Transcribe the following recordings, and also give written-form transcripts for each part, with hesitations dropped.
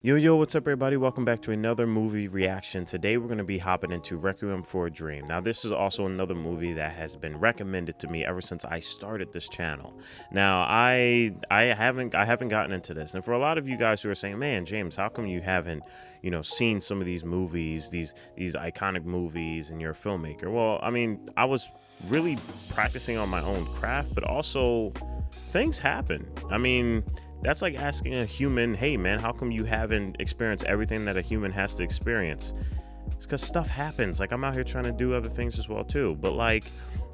Yo, what's up, everybody? Welcome back to another movie reaction. Today, we're going to be hopping into Requiem for a Dream. Now, this is also another movie that has been recommended to me ever since I started this channel. Now, I haven't gotten into this, and for a lot of you guys who are saying, "Man, James, how come you haven't, seen some of these movies, these iconic movies, and you're a filmmaker?" Well, I mean, I was really practicing on my own craft, but also things happen. I mean, that's like asking a human, "Hey man, how come you haven't experienced everything that a human has to experience?" It's because stuff happens. Like, I'm out here trying to do other things as well too. But like,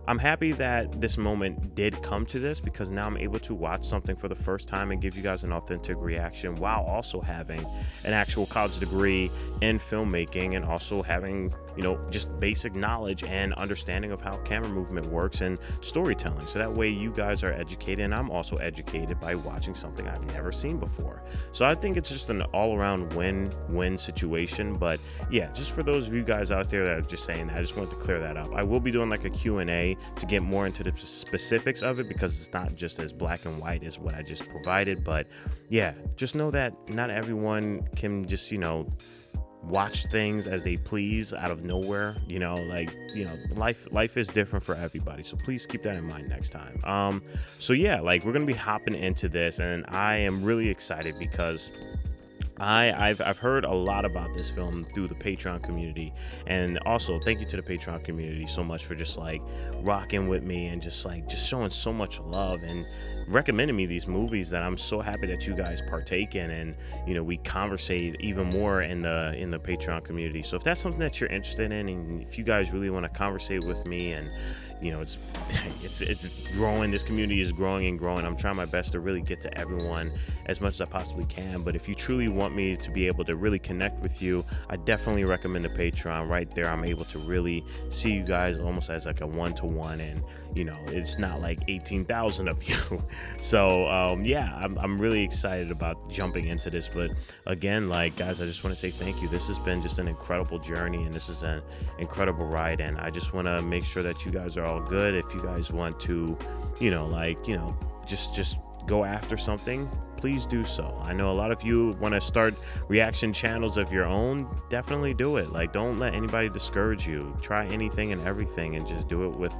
I'm happy that this moment did come to this, because now I'm able to watch something for the first time and give you guys an authentic reaction while also having an actual college degree in filmmaking, and also having, just basic knowledge and understanding of how camera movement works and storytelling. So that way you guys are educated and I'm also educated by watching something I've never seen before. So I think it's just an all-around win-win situation. But yeah, just for those of you guys out there that are just saying that, I just wanted to clear that up. I will be doing like a Q&A to get more into the specifics of it, because it's not just as black and white as what I just provided. But yeah, just know that not everyone can just, watch things as they please out of nowhere. Life is different for everybody, so please keep that in mind next time. So yeah, like, we're gonna be hopping into this, and I am really excited because I've heard a lot about this film through the Patreon community, and also thank you to the Patreon community so much for just like rocking with me and just showing so much love and recommending me these movies that I'm so happy that you guys partake in, and we conversate even more in the Patreon community. So if that's something that you're interested in, and if you guys really want to conversate with me, and it's growing, this community is growing and growing. I'm trying my best to really get to everyone as much as I possibly can. But if you truly want me to be able to really connect with you, I definitely recommend the Patreon. Right there, I'm able to really see you guys almost as like a one-to-one, and it's not like 18,000 of you. So yeah, I'm really excited about jumping into this. But again, like, guys, I just want to say thank you. This has been just an incredible journey, and this is an incredible ride, and I just want to make sure that you guys are all good. If you guys want to just go after something, please do so. I know a lot of you want to start reaction channels of your own. Definitely do it. Like, don't let anybody discourage you. Try anything and everything, and just do it with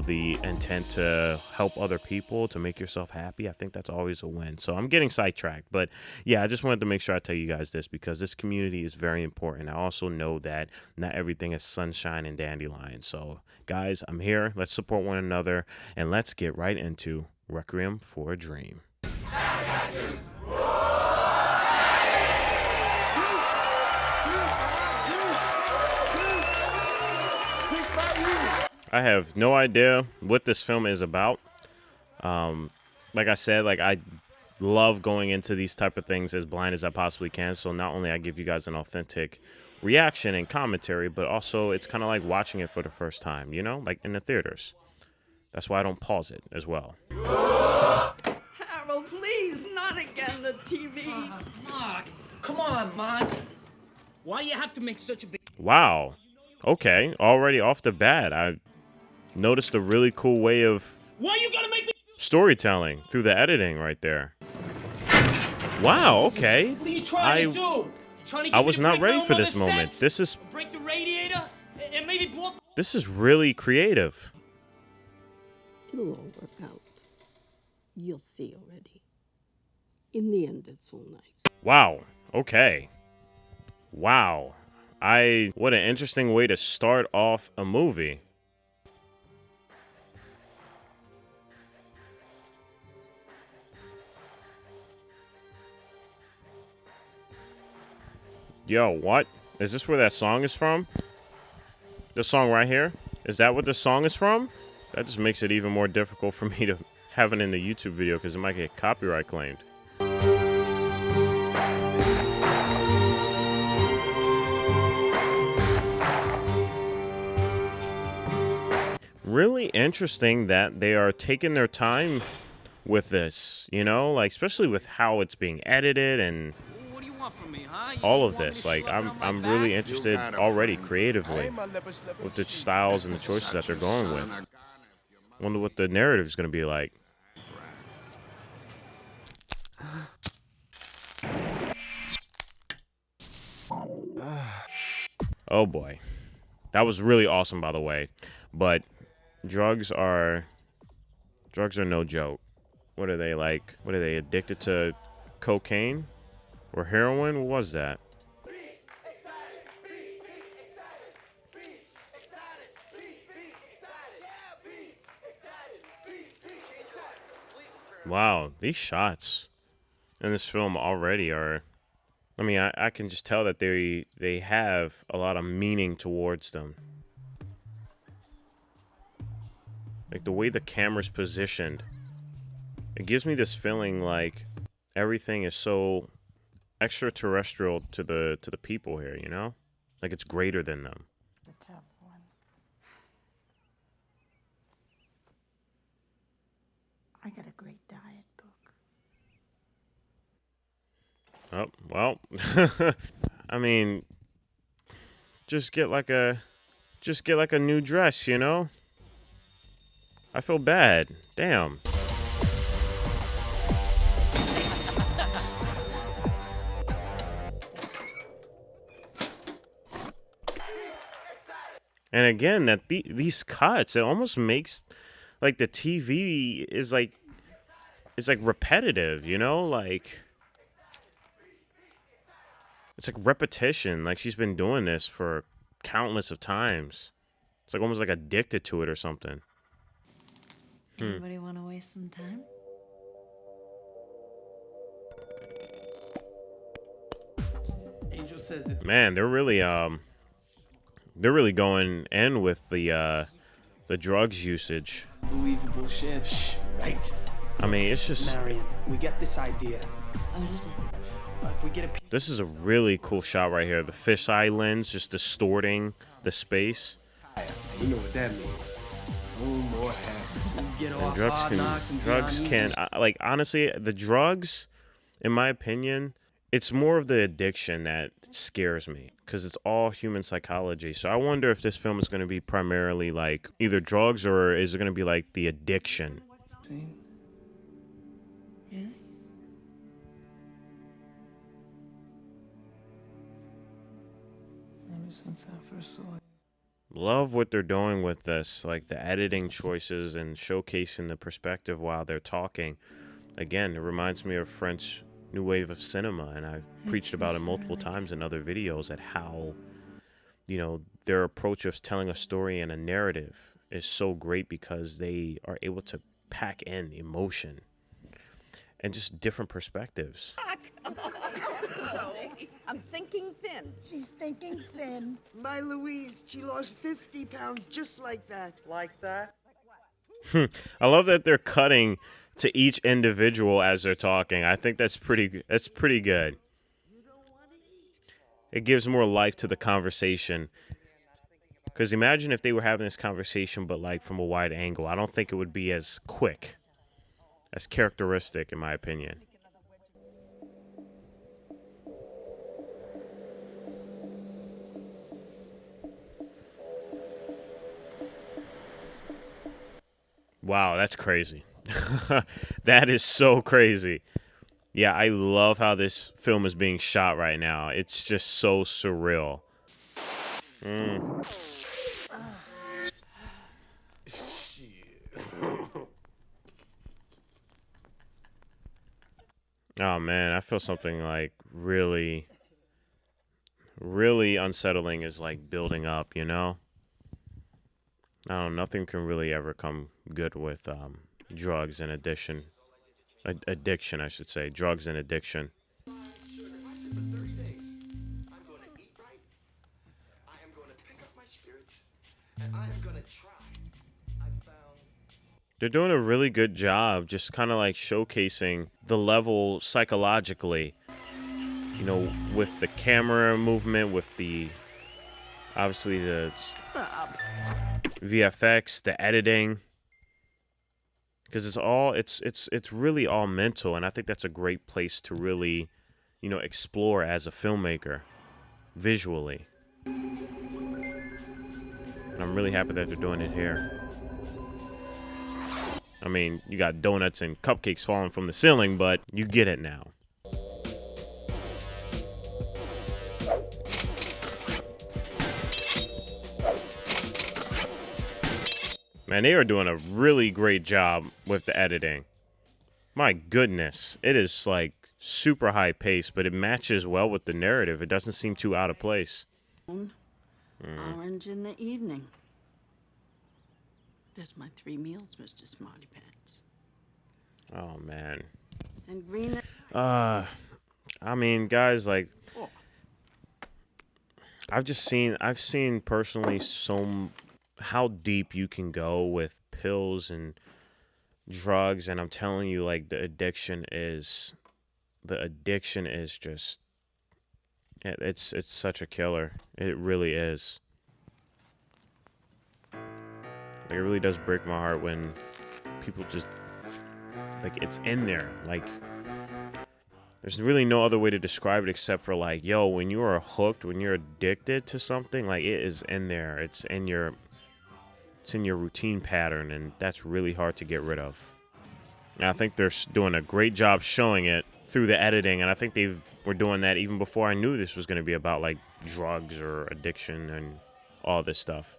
the intent to help other people, to make yourself happy. I think that's always a win. So I'm getting sidetracked, but yeah, I just wanted to make sure I tell you guys this, because this community is very important. I also know that not everything is sunshine and dandelions. So guys, I'm here. Let's support one another, and let's get right into Requiem for a Dream. I have no idea what this film is about. Like I said, like, I love going into these type of things as blind as I possibly can. So not only I give you guys an authentic reaction and commentary, but also it's kind of like watching it for the first time, like in the theaters. That's why I don't pause it as well. Harold, please, not again, the TV. Mark, come on, Mark. Why do you have to make such a big... Wow. Okay, already off the bat, I noticed a really cool way of storytelling through the editing right there. Wow, okay. What are you trying to do? I was not ready for this moment. This is... Break the radiator and maybe blow... This is really creative. It'll all work out. You'll see already. In the end, it's all nice. Wow. Okay. Wow. What an interesting way to start off a movie. Yo, what? Is this where that song is from? The song right here? Is that what the song is from? That just makes it even more difficult for me to have it in the YouTube video, because it might get copyright claimed. Really interesting that they are taking their time with this, like, especially with how it's being edited and What do you want from me, huh? all of this. Like, I'm really interested already creatively with the styles and the choices that they're going with. Wonder what the narrative is going to be like. Oh boy. That was really awesome, by the way. But drugs are no joke. What are they like? What are they, addicted to cocaine or heroin? What was that? Wow, these shots in this film already are, I mean, I can just tell that they have a lot of meaning towards them. Like the way the camera's positioned, it gives me this feeling like everything is so extraterrestrial to the people here, you know? Like it's greater than them. The tough one. I got a great diet book. Oh, well, I mean, just get like a new dress, you know? I feel bad. Damn. And again, that these cuts, it almost makes like the TV is like, it's like repetitive, you know? Like it's like repetition. Like she's been doing this for countless of times. It's like almost like addicted to it or something. Anybody want to waste some time? Angel says that. Man, they're really going in with the drugs usage. Believable shit. Righteous. I mean, it's just, Marion, we get this idea. What is it? If we get a this is a really cool shot right here. The fisheye lens just distorting the space. you know what that means. No more hassle. Get And off drugs hard can, knocks and drugs be can, like honestly, the drugs, in my opinion, it's more of the addiction that scares me because it's all human psychology. So I wonder if this film is going to be primarily like either drugs or is it going to be like the addiction? Really? Ever since I first saw it. Love what they're doing with this, like the editing choices and showcasing the perspective while they're talking. Again, it reminds me of French New Wave of cinema, and I've preached about it multiple times in other videos at how, you know, their approach of telling a story and a narrative is so great because they are able to pack in emotion and just different perspectives. I'm thinking thin. She's thinking thin. My Louise, she lost 50 pounds just like that. Like that? I love that they're cutting to each individual as they're talking. I think that's pretty good. It gives more life to the conversation. Because imagine if they were having this conversation, but like from a wide angle. I don't think it would be as quick, as characteristic, in my opinion. Wow, that's crazy. That is so crazy. Yeah, I love how this film is being shot right now. It's just so surreal. Oh man, I feel something like really, really unsettling is like building up, you know? I don't know, nothing can really ever come good with drugs and addiction. Addiction, I should say. Drugs and addiction. They're doing a really good job just kind of like showcasing the level psychologically, you know, with the camera movement, with the, obviously the VFX, the editing, because it's really all mental, and I think that's a great place to really, you know, explore as a filmmaker visually. And I'm really happy that they're doing it here. I mean, you got donuts and cupcakes falling from the ceiling, but you get it now. Man, they are doing a really great job with the editing. My goodness. It is like super high pace, but it matches well with the narrative. It doesn't seem too out of place. Orange in the evening. There's my 3 meals, Mr. Smarty Pants. Oh, man. And green. I mean, guys, like, Oh. I've seen personally how deep you can go with pills and drugs, and I'm telling you, like, the addiction is just, it's such a killer. It really is. Like, it really does break my heart when people just, like, it's in there. Like, there's really no other way to describe it except for, like, yo, when you are hooked, when you're addicted to something, like, it is in there. It's in your routine pattern, and that's really hard to get rid of. And I think they're doing a great job showing it through the editing, and I think they were doing that even before I knew this was going to be about, like, drugs or addiction and all this stuff.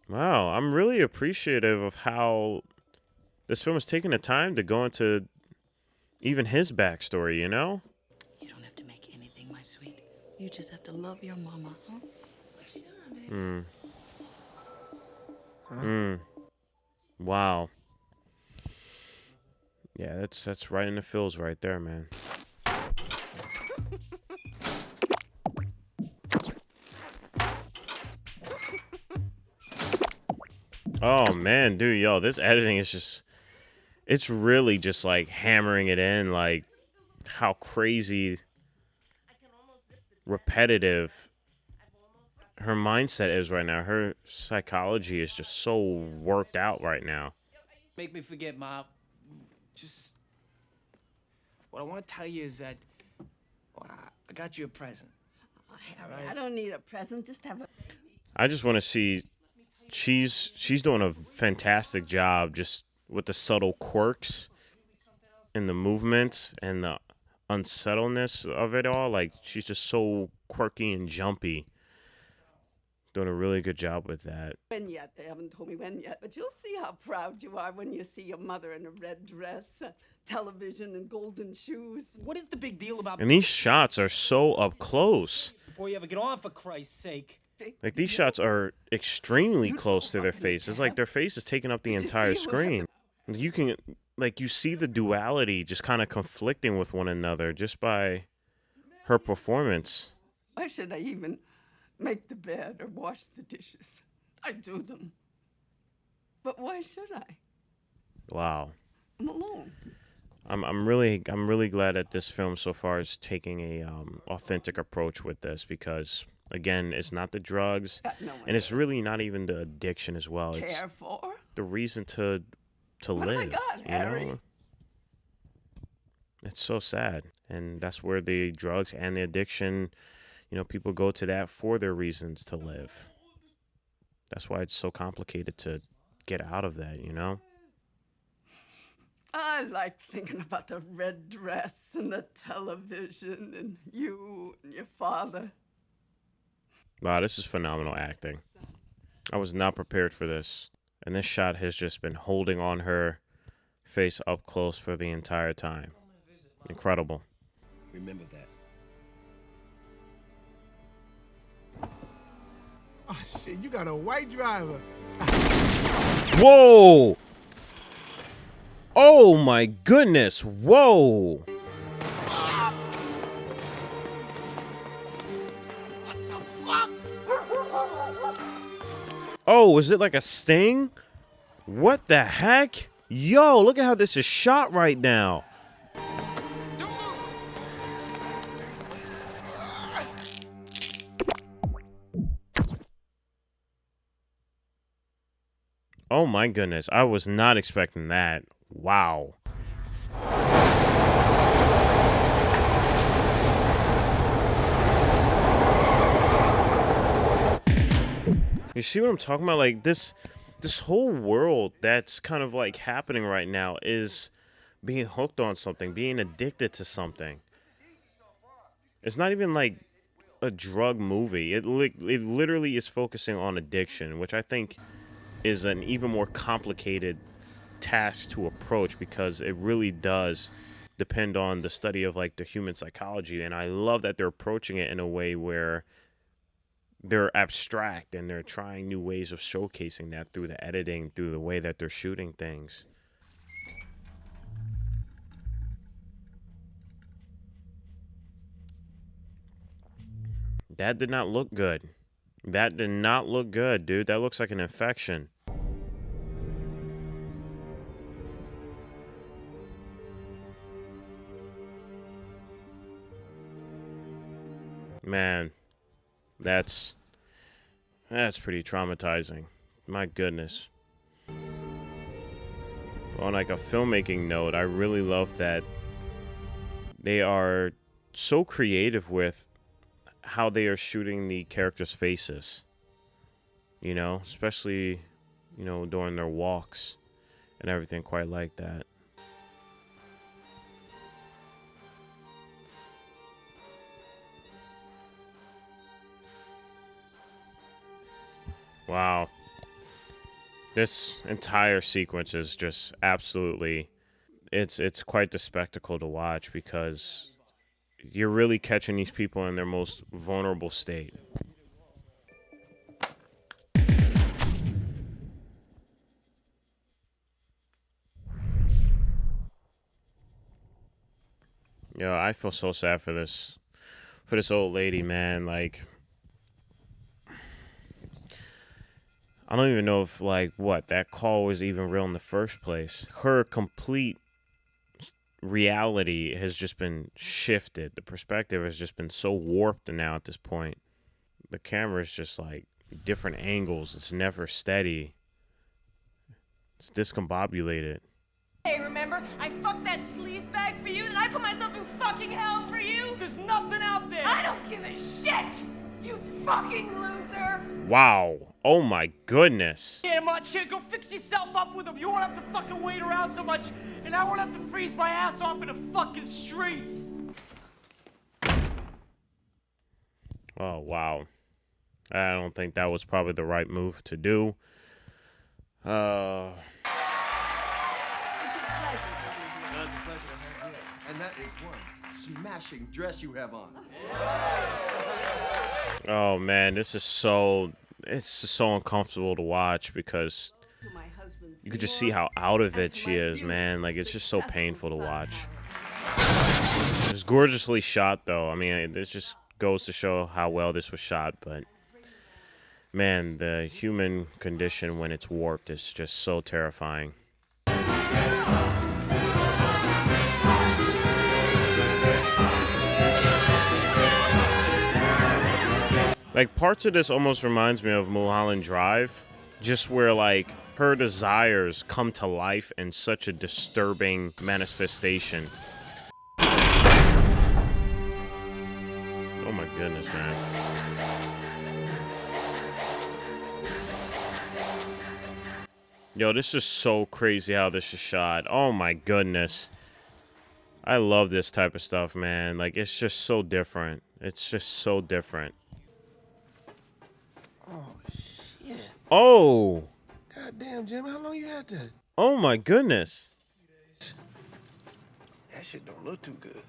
Wow, I'm really appreciative of how this film is taking the time to go into even his backstory, you know? You don't have to make anything, my sweet. You just have to love your mama, huh? What you doing, baby? Wow. Yeah, that's right in the feels right there, man. Oh, man, dude, yo, this editing is just, it's really just, like, hammering it in, like, how crazy repetitive her mindset is right now. Her psychology is just so worked out right now. Make me forget, Mom. Just... What I want to tell you is that... Well, I got you a present. Oh, Harry, I don't need a present. Just have a... I just want to see... She's doing a fantastic job just with the subtle quirks and the movements and the unsettledness of it all. Like, she's just so quirky and jumpy. Doing a really good job with that. When yet? They haven't told me when yet, but you'll see how proud you are when you see your mother in a red dress, television, and golden shoes. What is the big deal about... And these shots are so up close. Before you ever get on, for Christ's sake. Like, these shots are extremely close to their face. It's like their face is taking up the entire screen. You can, like, you see the duality just kind of conflicting with one another just by her performance. Why should I even make the bed or wash the dishes? I do them. But why should I? Wow. I'm alone. I'm really glad that this film so far is taking a authentic approach with this, because again, it's not the drugs, and it's really not even the addiction as well. It's Care for? the reason to What live. have I got, you Harry? know, it's so sad, and that's where the drugs and the addiction, you know, people go to that for their reasons to live. That's why it's so complicated to get out of that, you know? I like thinking about the red dress and the television and you and your father. Wow, this is phenomenal acting. I was not prepared for this. And this shot has just been holding on her face up close for the entire time. Incredible. Remember that. Oh, shit, you got a white driver. Whoa! Oh my goodness! Whoa! What the fuck? Oh, was it like a sting? What the heck? Yo, look at how this is shot right now. Oh my goodness, I was not expecting that. Wow. You see what I'm talking about? Like, this whole world that's kind of like happening right now is being hooked on something, being addicted to something. It's not even like a drug movie. It literally is focusing on addiction, which I think is an even more complicated task to approach because it really does depend on the study of like the human psychology. And I love that they're approaching it in a way where they're abstract and they're trying new ways of showcasing that through the editing, through the way that they're shooting things. That did not look good. That did not look good, dude. That looks like an infection. Man, that's pretty traumatizing. My goodness. On like a filmmaking note, I really love that they are so creative with how they are shooting the characters' faces. You know, especially, you know, during their walks and everything quite like that. Wow. This entire sequence is just absolutely, it's quite the spectacle to watch because you're really catching these people in their most vulnerable state. Yo, I feel so sad for this old lady, man. Like, I don't even know if, like, what, that call was even real in the first place. Her complete reality has just been shifted. The perspective has just been so warped now at this point. The camera is just, like, different angles. It's never steady. It's discombobulated. Hey, remember? I fucked that sleazebag for you, and I put myself through fucking hell for you? There's nothing out there! I don't give a shit! You fucking loser! Wow. Oh my goodness. Yeah, shit, go fix yourself up with him. You won't have to fucking wait around so much, and I won't have to freeze my ass off in the fucking streets. Oh, wow. I don't think that was probably the right move to do. It's a pleasure to be here. No, it's a pleasure to have you. And that is one smashing dress you have on. Oh man, it's just so uncomfortable to watch because you could just see how out of it she is, man. Like, it's just so painful to watch. It's gorgeously shot, though. I mean, it just goes to show how well this was shot, but man, the human condition when it's warped is just so terrifying. Like, parts of this almost reminds me of Mulholland Drive, just where, like, her desires come to life in such a disturbing manifestation. Oh my goodness, man. Yo, this is so crazy how this is shot. Oh my goodness. I love this type of stuff, man. Like, it's just so different. It's just so different. Oh, shit. Oh! Goddamn, Jim, how long you had that? Oh my goodness. That shit don't look too good.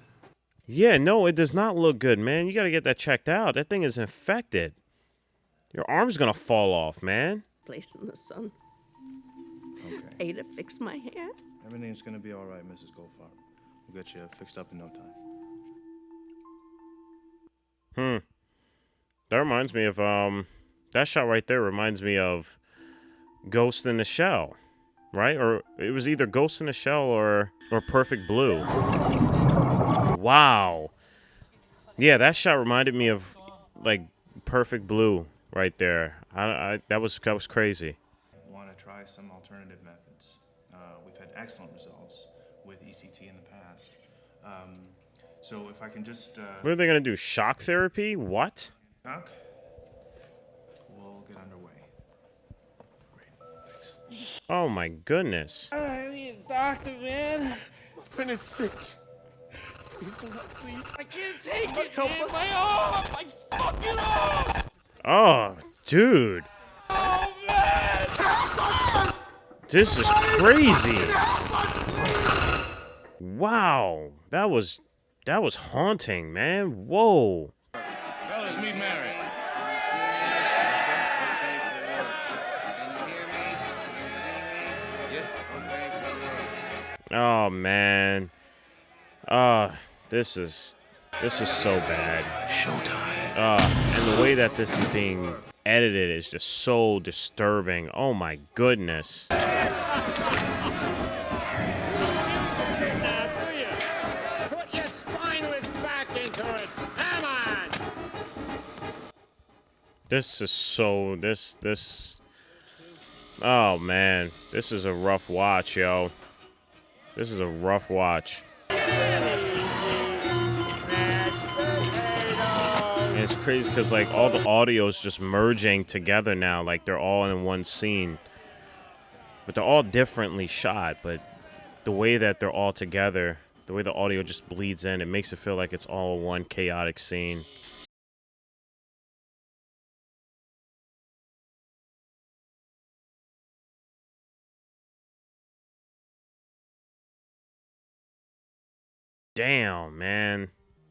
Yeah, no, it does not look good, man. You gotta get that checked out. That thing is infected. Your arm's gonna fall off, man. Place in the sun. Okay. Ada fixed my hair. Everything's gonna be all right, Mrs. Goldfarb. We'll get you fixed up in no time. That reminds me of, that shot right there reminds me of Ghost in the Shell, right? Or it was either Ghost in the Shell or Perfect Blue. Wow. Yeah, that shot reminded me of, like, Perfect Blue right there. That was crazy. Want to try some alternative methods? We've had excellent results with ECT in the past. So if I can just... What are they going to do? Shock therapy? What? Doc, we'll get underway. Great, thanks. Oh my goodness. I need a doctor, man. girlfriend is sick. Please, please. I can't take it, man. My arm! My fucking arm! Oh, dude. Oh, man! This is crazy. Wow. That was haunting, man. Whoa. Fellas, meet Mary. Oh man. This is so bad. Showtime. And the way that this is being edited is just so disturbing. Oh my goodness. Put your spineless back into it. Come on! This is so this oh man. This is a rough watch, yo. This is a rough watch. And it's crazy because like all the audio is just merging together now, like they're all in one scene. But they're all differently shot, but the way that they're all together, the way the audio just bleeds in, it makes it feel like it's all one chaotic scene. Damn, man.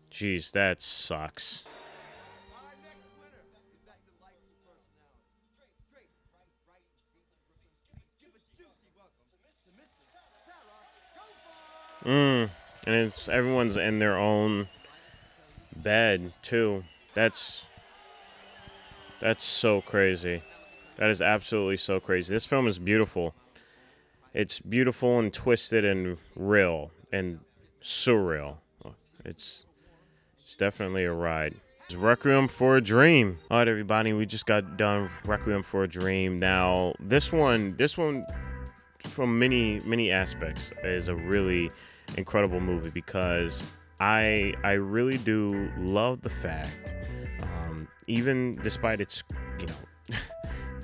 Jeez, that sucks. And it's everyone's in their own bed too. That's so crazy. That is absolutely so crazy. This film is beautiful. It's beautiful and twisted and real and surreal. It's definitely a ride. It's Requiem for a Dream. All right, everybody, we just got done Requiem for a Dream. Now, this one, from many aspects, is a really incredible movie because I really do love the fact, even despite its,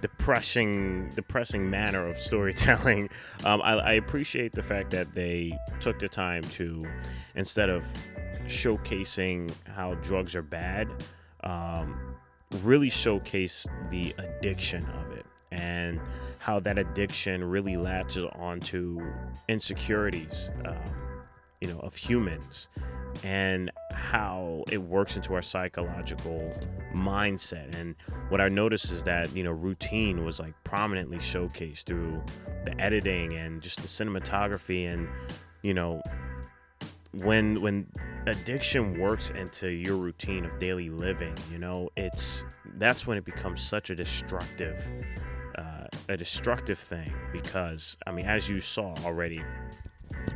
depressing manner of storytelling, I appreciate the fact that they took the time to, instead of showcasing how drugs are bad, really showcase the addiction of it and how that addiction really latches onto insecurities, of humans, and how it works into our psychological mindset. And what I noticed is that, routine was like prominently showcased through the editing and just the cinematography. And, when addiction works into your routine of daily living, that's when it becomes such a destructive thing. Because, as you saw already,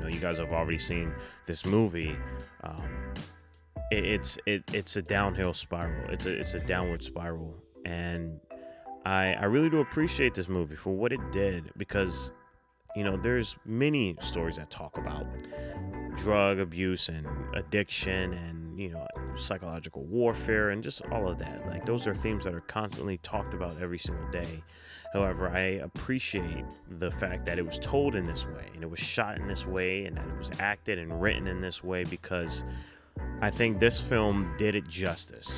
you guys have already seen this movie. It's a downhill spiral. It's a downward spiral, and I really do appreciate this movie for what it did, because there's many stories that talk about drug abuse and addiction and psychological warfare and just all of that. Like, those are themes that are constantly talked about every single day. However, I appreciate the fact that it was told in this way and it was shot in this way and that it was acted and written in this way, because I think this film did it justice.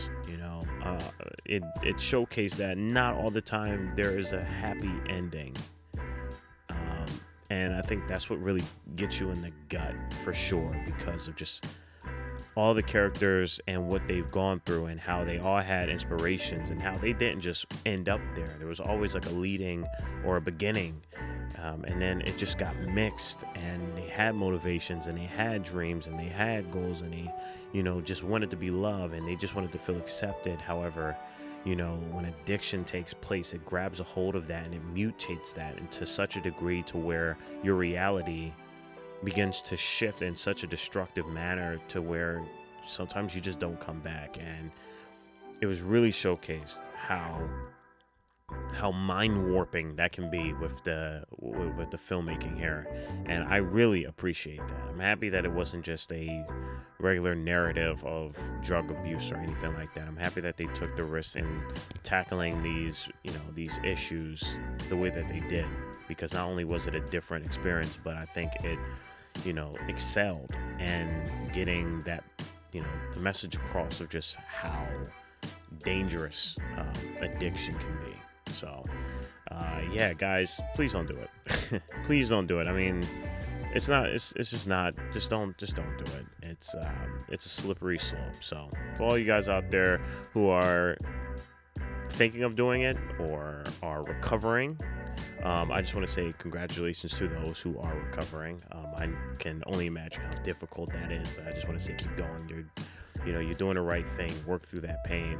It showcased that not all the time there is a happy ending. And I think that's what really gets you in the gut for sure, because of just all the characters and what they've gone through and how they all had inspirations and how they didn't just end up there. There was always like a leading or a beginning, and then it just got mixed, and they had motivations and they had dreams and they had goals, and they just wanted to be loved and they just wanted to feel accepted. However, when addiction takes place, it grabs a hold of that and it mutates that into such a degree to where your reality begins to shift in such a destructive manner to where sometimes you just don't come back. And it was really showcased how mind warping that can be with the filmmaking here, and I really appreciate that. I'm happy that it wasn't just a regular narrative of drug abuse or anything like that. I'm happy that they took the risk in tackling these issues the way that they did, because not only was it a different experience, but I think it you know, excelled and getting that, you know, the message across of just how dangerous addiction can be. So yeah, guys, please don't do it. Please don't do it. I mean, it's just not, just don't do it. It's a slippery slope. So for all you guys out there who are thinking of doing it or are recovering, I just want to say congratulations to those who are recovering. I can only imagine how difficult that is, but I just want to say keep going. You're doing the right thing. Work through that pain.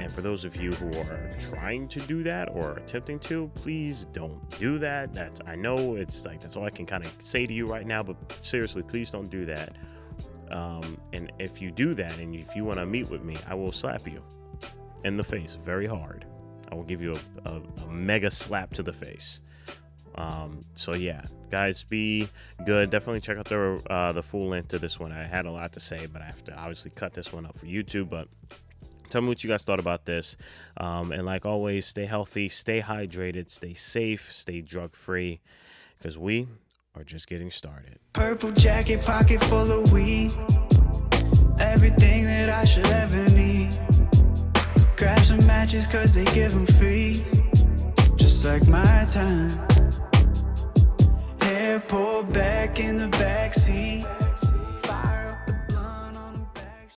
And for those of you who are trying to do that or attempting to, please don't do that. I know it's like, that's all I can kind of say to you right now, but seriously, please don't do that. And if you do that, and if you want to meet with me, I will slap you in the face very hard. I will give you a mega slap to the face. So yeah, guys, be good. Definitely check out the full length to this one. I had a lot to say, but I have to obviously cut this one up for YouTube. But tell me what you guys thought about this. And like always, stay healthy, stay hydrated, stay safe, stay drug-free, because we are just getting started. Purple jacket, pocket full of weed. Everything that I should ever need. Grab some matches cause they give them free. Just like my time. Hair pulled back in the backseat.